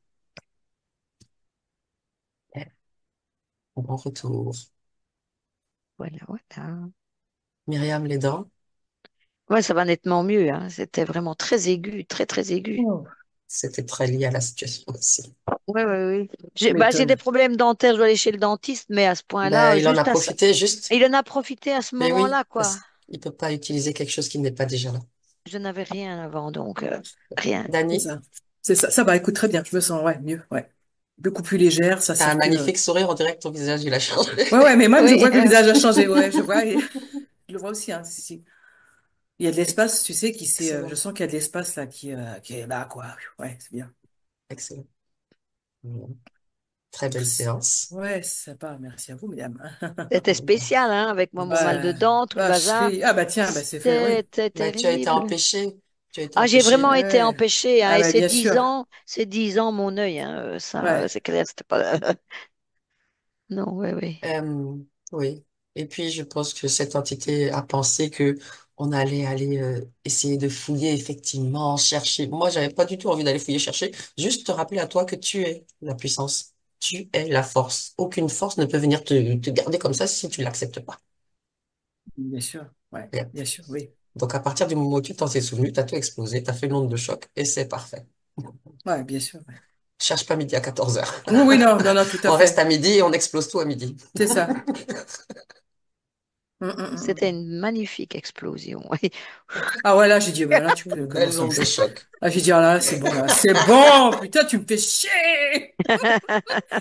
Bon retour. Voilà, voilà. Myriam, les dents. Ouais, ça va nettement mieux, hein. C'était vraiment très aigu, très, très aigu. Oh. C'était très lié à la situation aussi. Oui, oui, oui. Tu J'ai des m'étonnes. problèmes dentaires, je dois aller chez le dentiste, mais à ce Ben, point-là, il en a juste à ça. profité juste. Il en a profité à ce Mais oui, moment-là, quoi. parce qu'il peut pas utiliser quelque chose qui n'est pas déjà là. Je n'avais rien avant, donc rien. C'est Dani, ça. C'est ça. Ça va, écoute, très bien. Je me sens, ouais, mieux, ouais. Beaucoup plus légère, ça t'as un circule. magnifique sourire, on dirait que ton visage, il a changé. Ouais, ouais, mais même, je Oui, vois que le visage a changé. Ouais, je vois. Je le vois aussi, hein. Si, si. Il y a de l'espace, tu sais, je Excellent, sens qu'il y a de l'espace là qui est là, quoi. Ouais, c'est bien. excellent. Très belle Merci. séance. Ouais, c'est sympa. Merci à vous, mesdames. c'était spécial, hein, avec moi, mon mal de Ouais, dents, tout le bazar. vacherie. Ah, bah tiens, bah c'est fait, oui. C'était Mais tu as été terrible. empêché. Tu as été Ah, j'ai empêché. vraiment été Ouais. empêchée, hein, Ah, et bah bien sûr. c'est 10 ans mon œil, hein, ça, Ouais. c'est clair, c'était pas. Non, oui, oui. Euh, oui. Et puis, je pense que cette entité a pensé que on allait aller essayer de fouiller, effectivement, chercher. Moi, j'avais pas du tout envie d'aller fouiller, chercher. Juste te rappeler à toi que tu es la puissance. Tu es la force. Aucune force ne peut venir te garder comme ça si tu l'acceptes pas. Bien sûr. Ouais. Rien. Bien sûr, oui. Donc, à partir du moment où tu t'en es souvenu, tu as tout explosé, tu as fait une onde de choc et c'est parfait. Ouais, bien sûr. Ouais. Cherche pas midi à 14h. Oui, oui, non, non, non, tout à On reste à fait. midi et on explose tout à midi. C'est ça. C'était une magnifique explosion. Oui. Ah ouais, là, j'ai dit, bah, là, tu peux Belles commencer à me ondes de chauffer. choc. Ah, j'ai dit, ah là, c'est bon, là, c'est bon, putain, tu me fais chier.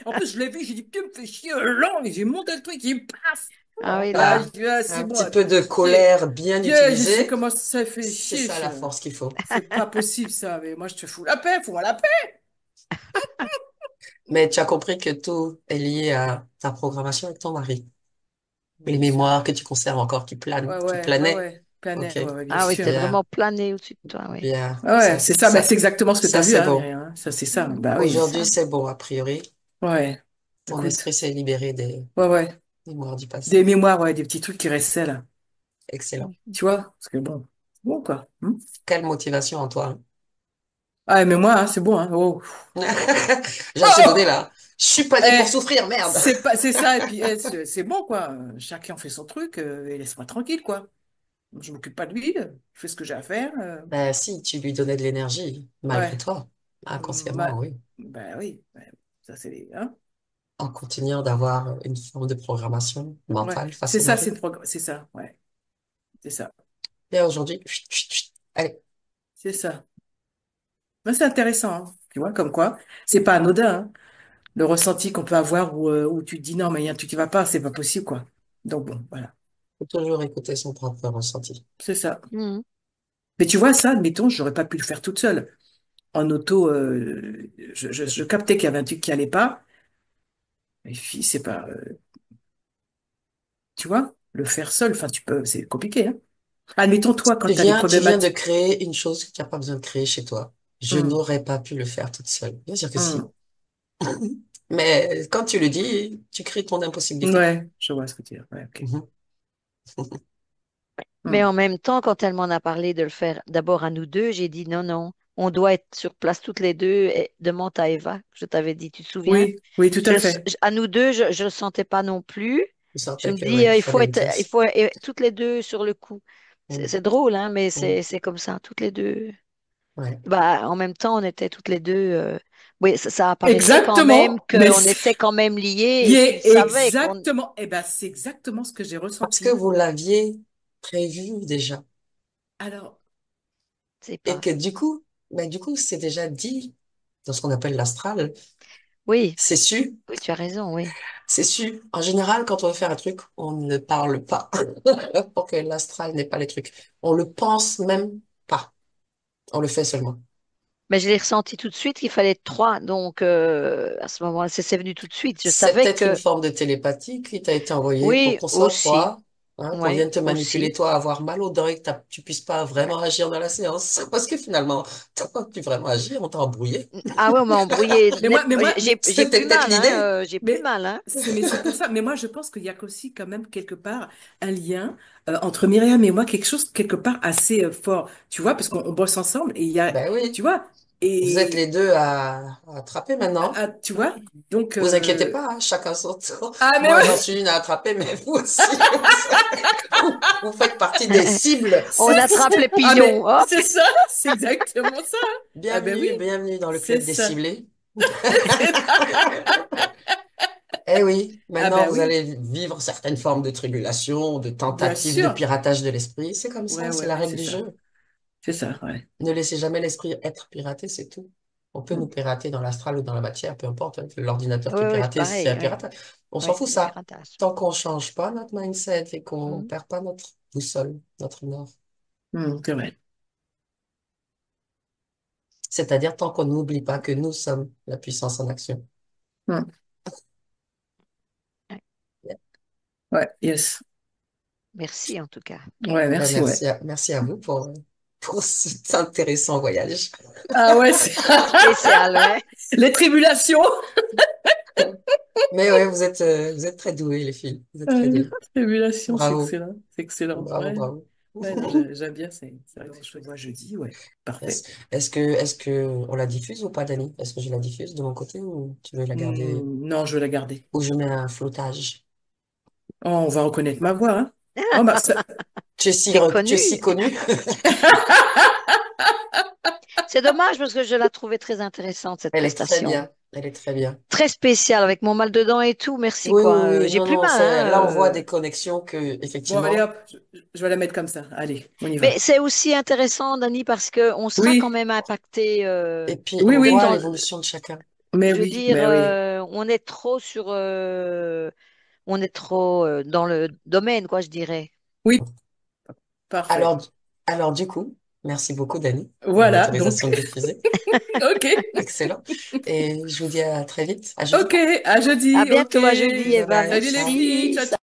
En plus, je l'ai vu, j'ai dit, tu me fais chier, long, et j'ai monté le truc, il passe. Ah oui, Ah, là. je dis, ah, c'est Un bon, petit là, tu peu me de fais chier. colère bien Yeah, je sais utilisée, comment ça fait c'est chier. ça la force qu'il faut. C'est pas possible, ça, mais moi, je te fous la paix, fous-moi la paix. Mais tu as compris que tout est lié à ta programmation avec ton mari. Les Bien sûr. mémoires que tu conserves encore qui planent, Ouais, qui ouais, ouais, planaient. ouais. Ok, Planète, ouais, ouais, bien Ah oui, c'est sûr. bien, vraiment plané au-dessus de toi, oui. bien. Ouais, ouais, c'est ça, bah, c'est exactement ce que tu as vu, C'est hein, bon. Myriam, hein. Ça, c'est ça. Mm, Bah c'est oui. Aujourd'hui, ça. c'est bon, a priori. Ouais. Ton esprit Écoute. s'est libéré des Ouais, ouais. mémoires du Des passé. mémoires, ouais, des petits trucs qui restaient là. Excellent. Tu vois? Parce que bon, c'est bon, quoi. Quelle motivation en toi, Ah, mais moi, hein, c'est bon, hein. Oh. hein. J'ai assez donné Oh! là. Je suis pas né Eh, pour souffrir, merde. c'est pas, c'est ça, et puis c'est bon, quoi. Chacun fait son truc, et laisse-moi tranquille, quoi. Je m'occupe pas de lui, je fais ce que j'ai à faire. Ben si, tu lui donnais de l'énergie, malgré Ouais. toi, inconsciemment, oui, Bah oui, ouais. Ça c'est hein? en continuant d'avoir une forme de programmation Ouais. mentale face C'est au ça, mari. c'est ça, ouais. C'est ça. Et aujourd'hui, chut, chut, chut, allez, C'est ça. Mais c'est intéressant, hein. Tu vois, comme quoi, c'est pas anodin, hein. Le ressenti qu'on peut avoir où tu te dis non, mais il y a un truc qui va pas, c'est pas possible, quoi. Donc bon, voilà. faut toujours écouter son propre ressenti. C'est ça. Mm. Mais tu vois, ça, admettons, j'aurais pas pu le faire toute seule. En auto, je captais qu'il y avait un truc qui allait pas. Et puis, c'est pas, tu vois, le faire seul, enfin, tu peux, c'est compliqué, hein. Admettons, toi, quand tu as des Tu viens de problématiques. créer une chose que tu n'as pas besoin de créer chez toi. Je Hum, n'aurais pas pu le faire toute seule. Bien sûr que si. hum. Mais quand tu le dis, tu crées ton impossibilité. Ouais, je vois ce que tu veux dire. Ouais, ok. Mhm. Mais Hum. en même temps, quand elle m'en a parlé de le faire d'abord à nous deux, j'ai dit non, non, on doit être sur place toutes les deux et demande à Eva, je t'avais dit, tu te souviens? Oui, oui, tout à fait. À nous deux, je le sentais pas non plus. Je Je sentais me que, dis, ouais, il fallait une il place. faut être toutes les deux sur le coup. Mhm. C'est drôle, hein, mais Mhm. c'est comme ça, toutes les deux. Ouais. Bah, en même temps, on était toutes les deux. Oui, ça apparaissait quand même Exactement, mais qu'on était quand même liés y et qu'il est savait qu'on. exactement, eh ben, c'est exactement ce que j'ai Parce que ressenti. vous l'aviez prévu déjà. Alors, C'est Et pas. que du coup, ben, du coup, c'est déjà dit dans ce qu'on appelle l'astral. Oui, C'est su, oui, tu as raison, oui. c'est su. En général, quand on veut faire un truc, on ne parle pas pour que l'astral n'ait pas les trucs. On le pense même pas. On le fait seulement. Mais je l'ai ressenti tout de suite qu'il fallait être trois. Donc, à ce moment-là, c'est venu tout de suite. Je C'est savais peut-être une que. forme de télépathie qui t'a été envoyée pour Oui, qu'on soit aussi. trois, hein, qu'on Oui, vienne te manipuler, aussi. toi, avoir mal aux dents et que tu puisses pas vraiment agir dans la séance. Parce que finalement, t'as pas pu vraiment agir, on t'a embrouillé. Ah oui, on m'a embrouillé net. J'ai C'était plus peut-être mal, l'idée. hein. J'ai plus mal, hein. mais c'est pour ça. Mais moi, je pense qu'il y a aussi quand même quelque part un lien entre Myriam et moi, quelque chose quelque part assez fort. Tu vois, parce qu'on bosse ensemble et il y a, Ben tu oui. vois. Vous êtes Et les deux à attraper maintenant. tu vois, donc Vous inquiétez pas, hein, chacun son tour. ah mais Moi, j'en ouais, suis une à attraper, mais vous aussi. Vous faites partie des cibles. On c'est ça. attrape les Ah mais pigeons. Hop. c'est ça, c'est exactement ça. Ah ben oui, Bienvenue, bienvenue dans le c'est club des ça. ciblés. Eh oui, Ah maintenant ben vous oui, allez vivre certaines formes de tribulation, de bien tentatives de sûr. piratage de l'esprit. C'est comme Ouais ça, c'est ouais la ouais, règle c'est du ça. jeu. C'est ça, ouais. Ne laissez jamais l'esprit être piraté, c'est tout. On peut nous Mm, pirater dans l'astral ou dans la matière, peu importe, hein. L'ordinateur qui Oui, est oui, c'est piraté, c'est un pareil. Oui, piratage. On s'en oui, fout le ça. piratage. Tant qu'on change pas notre mindset et qu'on Mhm. perd pas notre boussole, notre nord. c'est vrai. C'est-à-dire tant qu'on n'oublie pas que nous sommes la puissance en action. Mm, Yeah. ouais, yes. Merci en tout cas. Ouais, Ben, merci, ouais. merci à vous pour cet intéressant voyage. Ah ouais, c'est Spécial, ouais. les tribulations. Mais ouais, vous êtes très doués, les filles. Vous êtes très Les doués. tribulations, c'est Bravo, excellent. C'est excellent. bravo, Ouais, bravo. ouais, non, j'aime bien, c'est vrai que je vois jeudi, ouais. Parfait. Est-ce, est-ce que on la diffuse ou pas, Dani? Est-ce que je la diffuse de mon côté ou tu veux la garder? Non, je vais la garder. Ou je mets un flottage? Oh, on va reconnaître ma voix, hein. Oh, bah, ça... T'es Tu es si connu. connu. C'est dommage parce que je la trouvais très intéressante, cette Elle est très prestation. bien. Elle est très bien. Très spéciale avec mon mal de dents et tout. Merci, Oui, oui, quoi. oui. J'ai Non, plus non, mal, hein. là, on voit des connexions que, Bon, allez, effectivement. hop, je vais la mettre comme ça. Allez, on y va. Mais c'est aussi intéressant, Dani, parce qu'on sera quand Oui, même impacté. Et puis, oui, on oui. voit Dans, l'évolution de chacun. Mais je veux oui, dire, mais oui. on est trop sur, on est trop dans le domaine, quoi, je dirais. Oui, parfait. Alors, alors, du coup, merci beaucoup, Dani, pour Voilà, donc, l'autorisation de diffuser. ok. Excellent. Et je vous dis à très vite, à jeudi. Ok, à À jeudi, ok. bientôt, à jeudi, Bye Eva. bye. Salut les Ciao. filles, Merci. ciao, ciao.